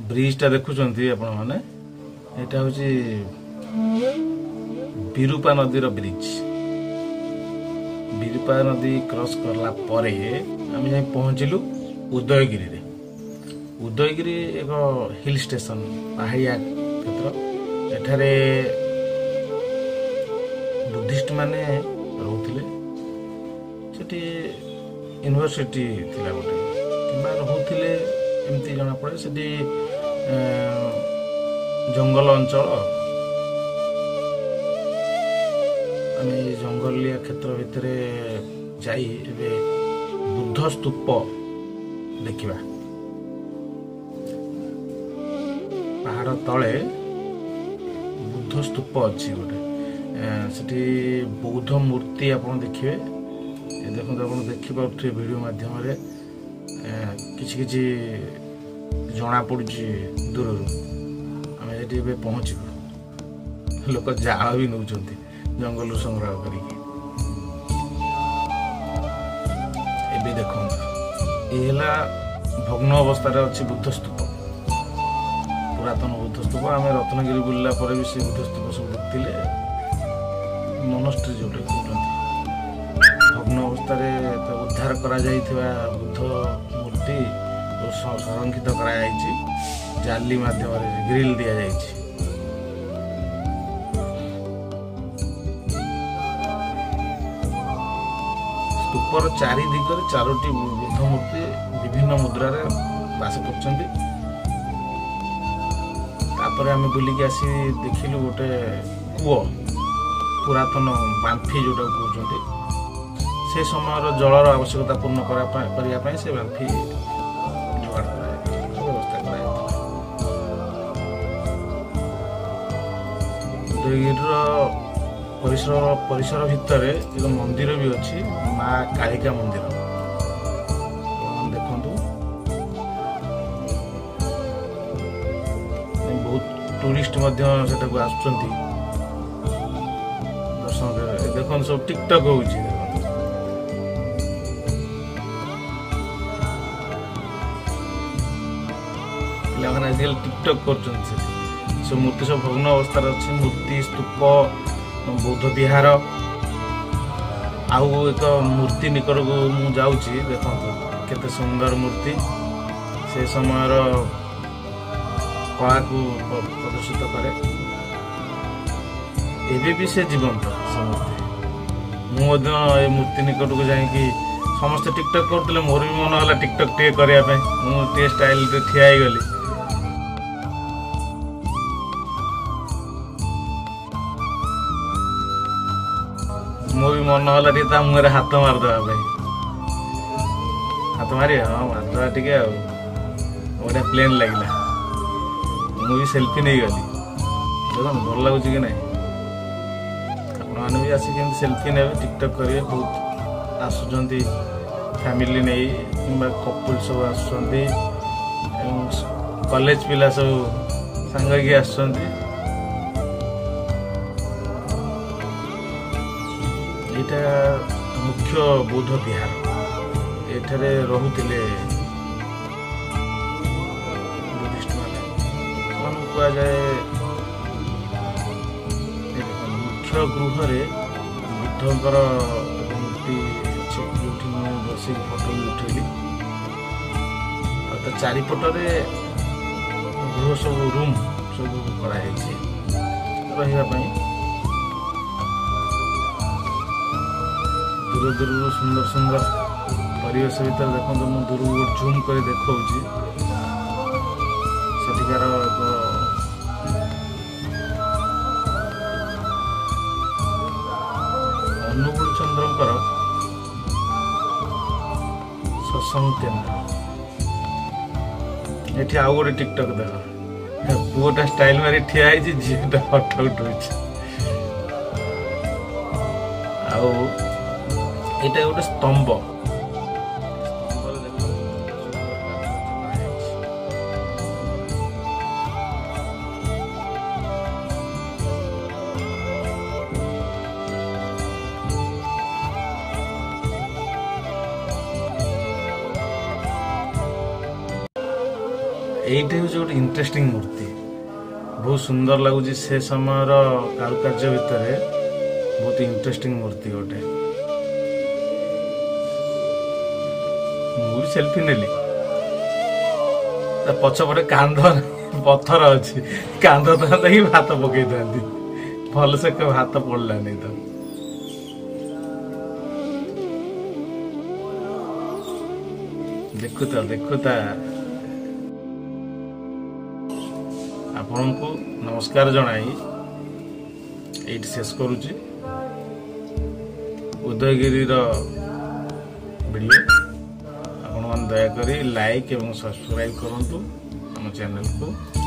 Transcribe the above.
ब्रिजटा देखुଛନ୍ତି ଆପଣ ମାନେ ଏଟା ହେଉଛି ବିରୁପା ନଦୀର ବ୍ରିଜ। ବିରୁପା ନଦୀ କ୍ରସ୍ କଲା ପରେ ଆମେ ଯାଇ ପହଞ୍ଚିଲୁ ଉଦୟଗିରିରେ। ଉଦୟଗିରି ଏକ ହିଲ୍ ଷ୍ଟେସନ, ପାହାଡ଼ିଆ କ୍ଷେତ୍ର। ଏଠାରେ ବୁଦ୍ଧିଷ୍ଟ ମାନେ ରହୁଥିଲେ। ସେଠି ୟୁନିଭର୍ସିଟି ଥିଲା ଗୋଟେ, କିମ୍ବା ରହୁଥିଲେ ଏମିତି ଜଣାପଡ଼େ। ସେଠି ଜଙ୍ଗଲ ଅଞ୍ଚଳ। ଆମେ ଏଇ ଜଙ୍ଗଲିଆ କ୍ଷେତ୍ର ଭିତରେ ଯାଇ ଏବେ ବୁଦ୍ଧ ସ୍ତୂପ ଦେଖିବା। ପାହାଡ଼ ତଳେ ବୁଦ୍ଧ ସ୍ତୂପ ଅଛି ଗୋଟେ। ସେଠି ବୌଦ୍ଧ ମୂର୍ତ୍ତି ଆପଣ ଦେଖିବେ। ଦେଖନ୍ତୁ, ଆପଣ ଦେଖିପାରୁଥିବେ ଭିଡ଼ିଓ ମାଧ୍ୟମରେ କିଛି କିଛି ଜଣାପଡ଼ୁଛି ଦୂରରୁ। ଆମେ ସେଠି ଏବେ ପହଞ୍ଚିବୁ। ଲୋକ ଜାଳ ବି ନେଉଛନ୍ତି ଜଙ୍ଗଲରୁ ସଂଗ୍ରହ କରିକି। ଏବେ ଦେଖନ୍ତୁ, ଏ ହେଲା ଭଗ୍ନ ଅବସ୍ଥାରେ ଅଛି ବୁଦ୍ଧ ସ୍ତୂପ, ପୁରାତନ ବୁଦ୍ଧ ସ୍ତୂପ। ଆମେ ରତ୍ନଗିରି ବୁଲିଲା ପରେ ବି ସେ ବୁଦ୍ଧ ସ୍ତୂପ ସବୁ ଦେଖିଥିଲେ। ମନଷ୍ଟ୍ରି ଯୋଉଟା କହୁଛନ୍ତି, ଭଗ୍ନ ଅବସ୍ଥାରେ ଉଦ୍ଧାର କରାଯାଇଥିବା ବୁଦ୍ଧ ମୂର୍ତ୍ତି ସଂରକ୍ଷିତ କରାଯାଇଛି। ଜାଲି ମାଧ୍ୟମରେ ଗ୍ରିଲ୍ ଦିଆଯାଇଛି। ସ୍ତୂପର ଚାରି ଦିଗରେ ଚାରୋଟି ବୁଦ୍ଧ ମୂର୍ତ୍ତି ବିଭିନ୍ନ ମୁଦ୍ରାରେ ବାସ କରୁଛନ୍ତି। ତାପରେ ଆମେ ବୁଲିକି ଆସି ଦେଖିଲୁ ଗୋଟେ କୂଅ, ପୁରାତନ ବାମ୍ଫି ଯୋଉଟା କହୁଛନ୍ତି। ସେ ସମୟର ଜଳର ଆବଶ୍ୟକତା ପୂର୍ଣ୍ଣ କରିବା ପାଇଁ ସେ ବାମ୍ଫି ଯୋଗାଡ଼ କରାଯାଇଥିଲା, ବ୍ୟବସ୍ଥା କରାଯାଇଥିଲା। ଉଦୟଗିରିର ପରିସର ଭିତରେ ଏକ ମନ୍ଦିର ବି ଅଛି, ମା କାଳିକା ମନ୍ଦିର। ଦେଖନ୍ତୁ, ବହୁତ ଟୁରିଷ୍ଟ ମଧ୍ୟ ସେଠାକୁ ଆସୁଛନ୍ତି ଦର୍ଶନ କରିବା। ଦେଖନ୍ତୁ, ସବୁ ଟିକଟକ୍ ହଉଛି। ପିଲାମାନେ ଆଜିକାଲି ଟିକଟକ୍ କରୁଛନ୍ତି। ସେଠି ସବୁ ମୂର୍ତ୍ତି ସବୁ ଭଗ୍ନ ଅବସ୍ଥାରେ ଅଛି। ମୂର୍ତ୍ତି, ସ୍ତୂପ, ବୌଦ୍ଧ ବିହାର। ଆଉ ଏକ ମୂର୍ତ୍ତି ନିକଟକୁ ମୁଁ ଯାଉଛି। ଦେଖନ୍ତୁ କେତେ ସୁନ୍ଦର ମୂର୍ତ୍ତି, ସେ ସମୟର କଳାକୁ ପ୍ରଦର୍ଶିତ କରେ। ଏବେ ବି ସେ ଜୀବନ୍ତ ସେ ମୂର୍ତ୍ତି। ମୁଁ ମଧ୍ୟ ଏ ମୂର୍ତ୍ତି ନିକଟକୁ ଯାଇକି, ସମସ୍ତେ ଟିକଟକ୍ କରୁଥିଲେ, ମୋର ବି ମନ ହେଲା ଟିକଟକ୍ ଟିକେ କରିବା ପାଇଁ। ମୁଁ ଟିକେ ଷ୍ଟାଇଲରେ ଠିଆ ହେଇଗଲି। ମୋ ବି ମନ ହେଲା ଟିକେ ତା ମୁହଁରେ ହାତ ମାରିଦେବା ପାଇଁ। ହାତ ମାରିବା, ହଁ ମାରିଦେବା ଟିକେ ଆଉ। ବଢ଼ିଆ ପ୍ଲେନ୍ ଲାଗିଲା। ମୁଁ ବି ସେଲ୍ଫି ନେଇଗଲି। ଦେଖନ୍ତୁ ଭଲ ଲାଗୁଛି କି ନାହିଁ। ଆପଣମାନେ ବି ଆସିକି ଏମିତି ସେଲ୍ଫି ନେବେ, ଟିକଟକ୍ କରିବେ। ବହୁତ ଆସୁଛନ୍ତି ଫ୍ୟାମିଲି ନେଇ, କିମ୍ବା କପୁଲ ସବୁ ଆସୁଛନ୍ତି, ଏବଂ କଲେଜ ପିଲା ସବୁ ସାଙ୍ଗ ହେଇକି ଆସୁଛନ୍ତି। ଏଇଟା ମୁଖ୍ୟ ବୌଦ୍ଧ ବିହାର। ଏଠାରେ ରହୁଥିଲେ ବୁଦ୍ଧିଷ୍ଟ ମାନେ। ସେମାନଙ୍କୁ କୁହାଯାଏ, ମୁଖ୍ୟ ଗୃହରେ ବୁଦ୍ଧଙ୍କର ମୂର୍ତ୍ତି ଅଛି, ଯୋଉଠି ମୁଁ ବସିକି ଫଟୋ ବି ଉଠେଇଲି। ଆଉ ତା ଚାରିପଟରେ ଗୃହ ସବୁ, ରୁମ୍ ସବୁ କରାଯାଇଛି ରହିବା ପାଇଁ। ଦୂର ଦୂରରୁ ସୁନ୍ଦର ସୁନ୍ଦର ପରିବେଶ ଭିତରେ ଦେଖନ୍ତୁ, ମୁଁ ଦୂରକୁ ଗୋଟେ ଝୁମ୍ କରି ଦେଖାଉଛି। ସେଠିକାର ଏକ ଅନୁଗୁଳ ଚନ୍ଦ୍ରଙ୍କର ସତ୍ସଙ୍ଗ କେନ୍ଦ୍ର। ଏଠି ଆଉ ଗୋଟେ ଟିକଟକ୍ ଦେଖ, ପୁଅଟା ଷ୍ଟାଇଲ ମାରି ଠିଆ ହେଇଛି, ଝିଅଟା ଫଟୋ ଉଠଉଛି। ଆଉ ଏଇଟା ଗୋଟେ ସ୍ତମ୍ଭ। एइटे हूँ गोटे इंटरेस्टिंग मूर्ति बहुत सुंदर लगुच से समय कारुकार्य भितर बहुत इंटरेस्टिंग मूर्ति गोटे मुझे सेल्फी नेली पछपटे कांध पत्थर अच्छी कांध था हाथ पकई था भल से हाथ पड़लानी तो देखुता आपण को नमस्कार जनाई ये शेष करुच्ची उदयगिरी वीडियो आपण मैंने दयाकोरी लाइक एवं सब्सक्राइब करूँ आम चैनल को।